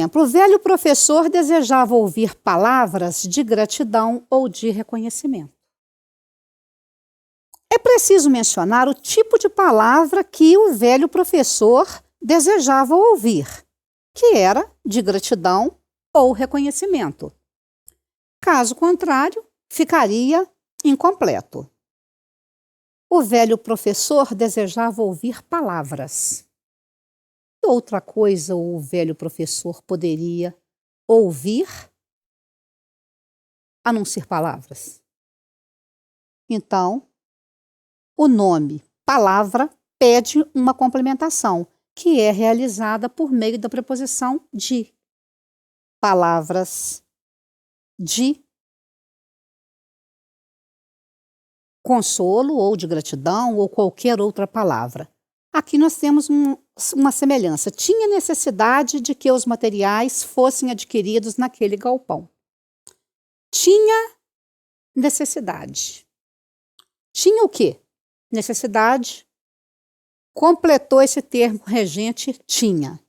Exemplo, o velho professor desejava ouvir palavras de gratidão ou de reconhecimento. É preciso mencionar o tipo de palavra que o velho professor desejava ouvir, que era de gratidão ou reconhecimento. Caso contrário, ficaria incompleto. O velho professor desejava ouvir palavras. Que outra coisa o velho professor poderia ouvir a não ser palavras? Então, o nome palavra pede uma complementação, que é realizada por meio da preposição de. Palavras de consolo ou de gratidão ou qualquer outra palavra. Aqui nós temos uma semelhança. Tinha necessidade de que os materiais fossem adquiridos naquele galpão. Tinha necessidade. Tinha o quê? Necessidade. Completou esse termo regente, tinha.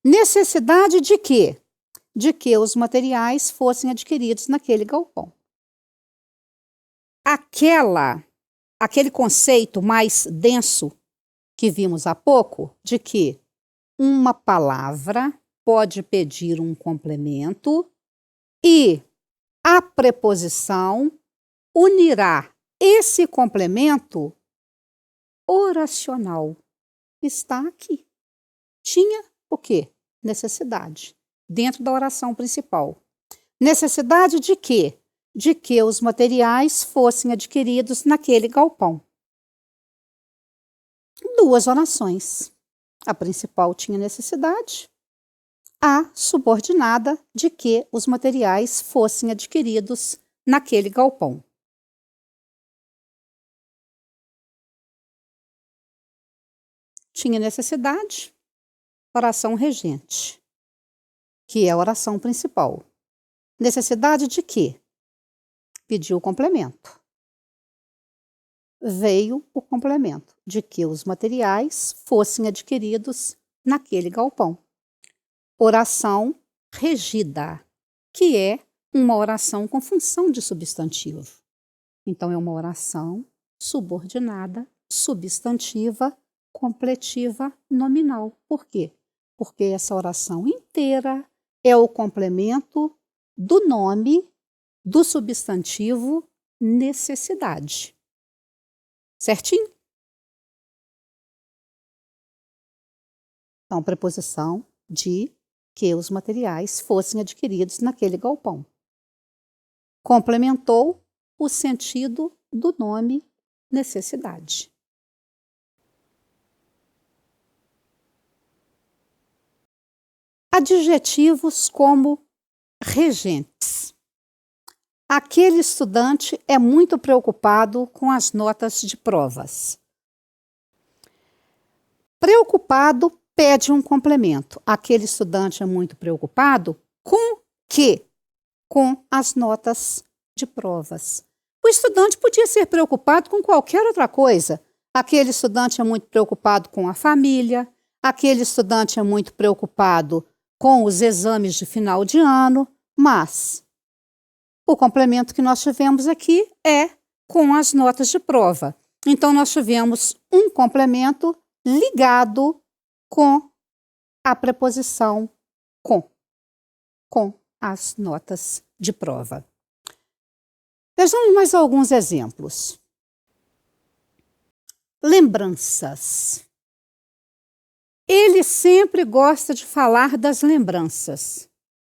Necessidade de quê? De que os materiais fossem adquiridos naquele galpão. Aquele conceito mais denso que vimos há pouco, de que uma palavra pode pedir um complemento e a preposição unirá esse complemento oracional. Está aqui. Tinha o quê? Necessidade. Dentro da oração principal. Necessidade de quê? De que os materiais fossem adquiridos naquele galpão. Duas orações. A principal tinha necessidade, a subordinada de que os materiais fossem adquiridos naquele galpão. Tinha necessidade, oração regente, que é a oração principal. Necessidade de quê? Pediu o complemento. Veio o complemento de que os materiais fossem adquiridos naquele galpão. Oração regida, que é uma oração com função de substantivo. Então, é uma oração subordinada, substantiva, completiva, nominal. Por quê? Porque essa oração inteira é o complemento do nome do substantivo necessidade. Certinho? Então, preposição de que os materiais fossem adquiridos naquele galpão. Complementou o sentido do nome necessidade. Adjetivos como regentes. Aquele estudante é muito preocupado com as notas de provas. Preocupado pede um complemento. Aquele estudante é muito preocupado com quê? Com as notas de provas. O estudante podia ser preocupado com qualquer outra coisa. Aquele estudante é muito preocupado com a família. Aquele estudante é muito preocupado com os exames de final de ano. Mas o complemento que nós tivemos aqui é com as notas de prova. Então, nós tivemos um complemento ligado com a preposição com as notas de prova. Vejamos mais alguns exemplos. Lembranças. Ele sempre gosta de falar das lembranças.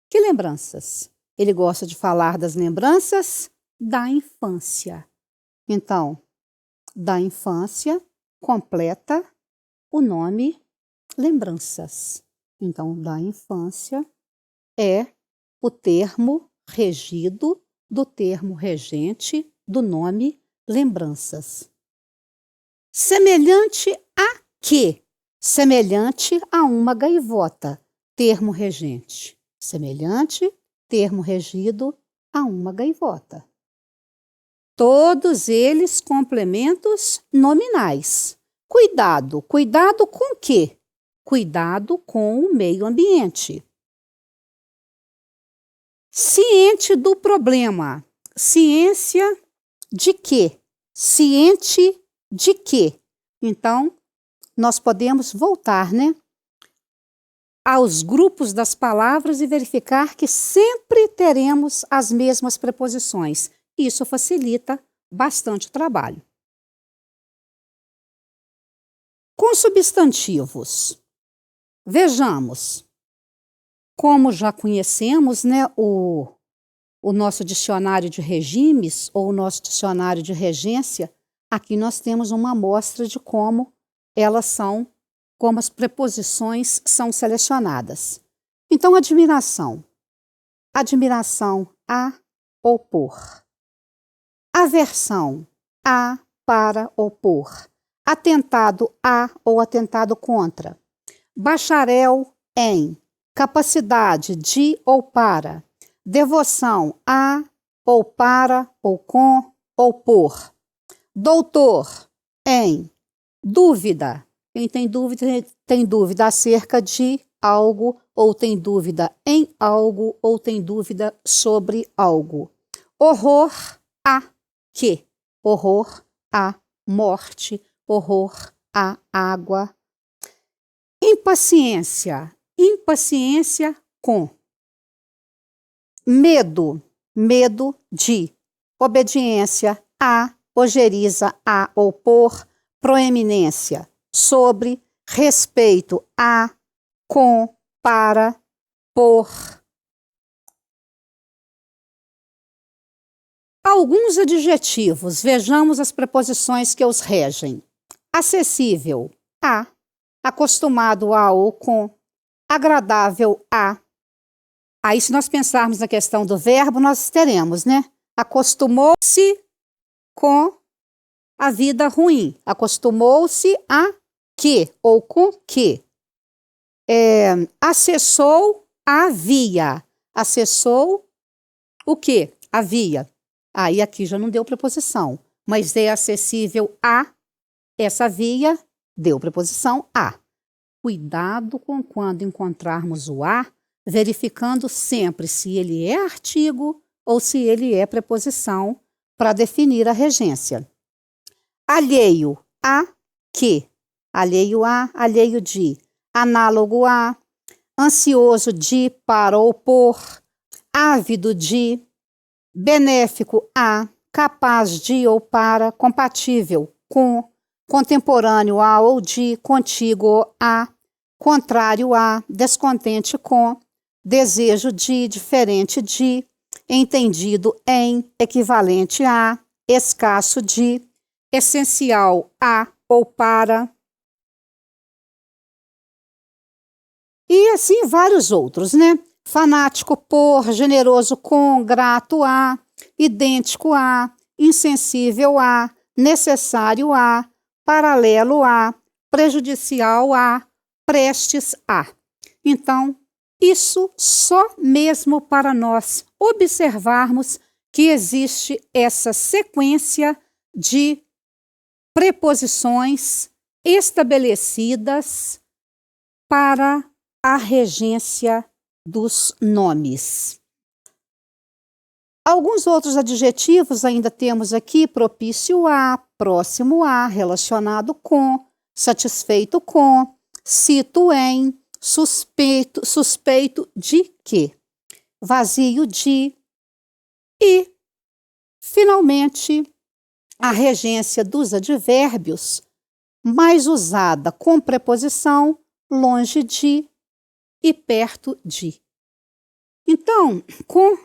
Que lembranças? Ele gosta de falar das lembranças da infância. Então, da infância completa o nome lembranças. Então, da infância é o termo regido do termo regente do nome lembranças. Semelhante a quê? Semelhante a uma gaivota, termo regente. Semelhante, termo regido a uma gaivota. Todos eles complementos nominais. Cuidado. Cuidado com quê? Cuidado com o meio ambiente. Ciente do problema. Ciência de quê? Ciente de quê? Então, nós podemos voltar, né, aos grupos das palavras e verificar que sempre teremos as mesmas preposições. Isso facilita bastante o trabalho. Com substantivos, vejamos, como já conhecemos, né, o nosso dicionário de regimes ou o nosso dicionário de regência, aqui nós temos uma amostra de como elas são, como as preposições são selecionadas. Então, admiração. Admiração, a ou por. Aversão, a para ou por. Atentado a ou atentado contra. Bacharel em. Capacidade de ou para. Devoção a ou para ou com ou por. Doutor em. Dúvida. Quem tem dúvida acerca de algo, ou tem dúvida em algo, ou tem dúvida sobre algo. Horror a quê? Horror a morte, horror a água. Impaciência. Impaciência com. Medo. Medo de. Obediência a, ojeriza a ou por. Proeminência. Sobre. Respeito a, com, para, por. Alguns adjetivos, vejamos as preposições que os regem. Acessível, a. Acostumado a ou com. Agradável, a. Aí, se nós pensarmos na questão do verbo, nós teremos, né? Acostumou-se com a vida ruim. Acostumou-se a que ou com que. Acessou a via. Acessou o quê? A via. Aí aqui já não deu preposição, mas é acessível a essa via, deu preposição a. Cuidado com quando encontrarmos o a, verificando sempre se ele é artigo ou se ele é preposição para definir a regência. Alheio a que? Alheio a, alheio de. Análogo a, ansioso de, para ou por, ávido de, benéfico a, capaz de ou para, compatível com, contemporâneo a ou de, contíguo a, contrário a, descontente com, desejo de, diferente de, entendido em, equivalente a, escasso de, essencial a ou para. E assim vários outros, né? Fanático por, generoso com, grato a, idêntico a, insensível a, necessário a, paralelo a, prejudicial a, prestes a. Então, isso só mesmo para nós observarmos que existe essa sequência de preposições estabelecidas para a regência dos nomes. Alguns outros adjetivos ainda temos aqui: propício a, próximo a, relacionado com, satisfeito com, cito em, suspeito de que, vazio de e, finalmente, a regência dos advérbios, mais usada com preposição longe de e perto de. Então, com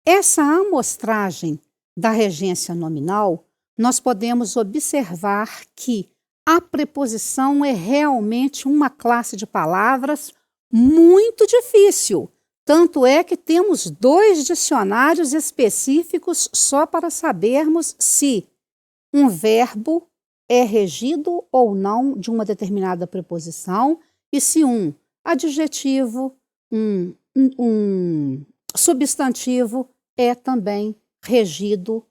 essa amostragem da regência nominal, nós podemos observar que a preposição é realmente uma classe de palavras muito difícil. Tanto é que temos 2 dicionários específicos só para sabermos se um verbo é regido ou não de uma determinada preposição e se um adjetivo, um substantivo é também regido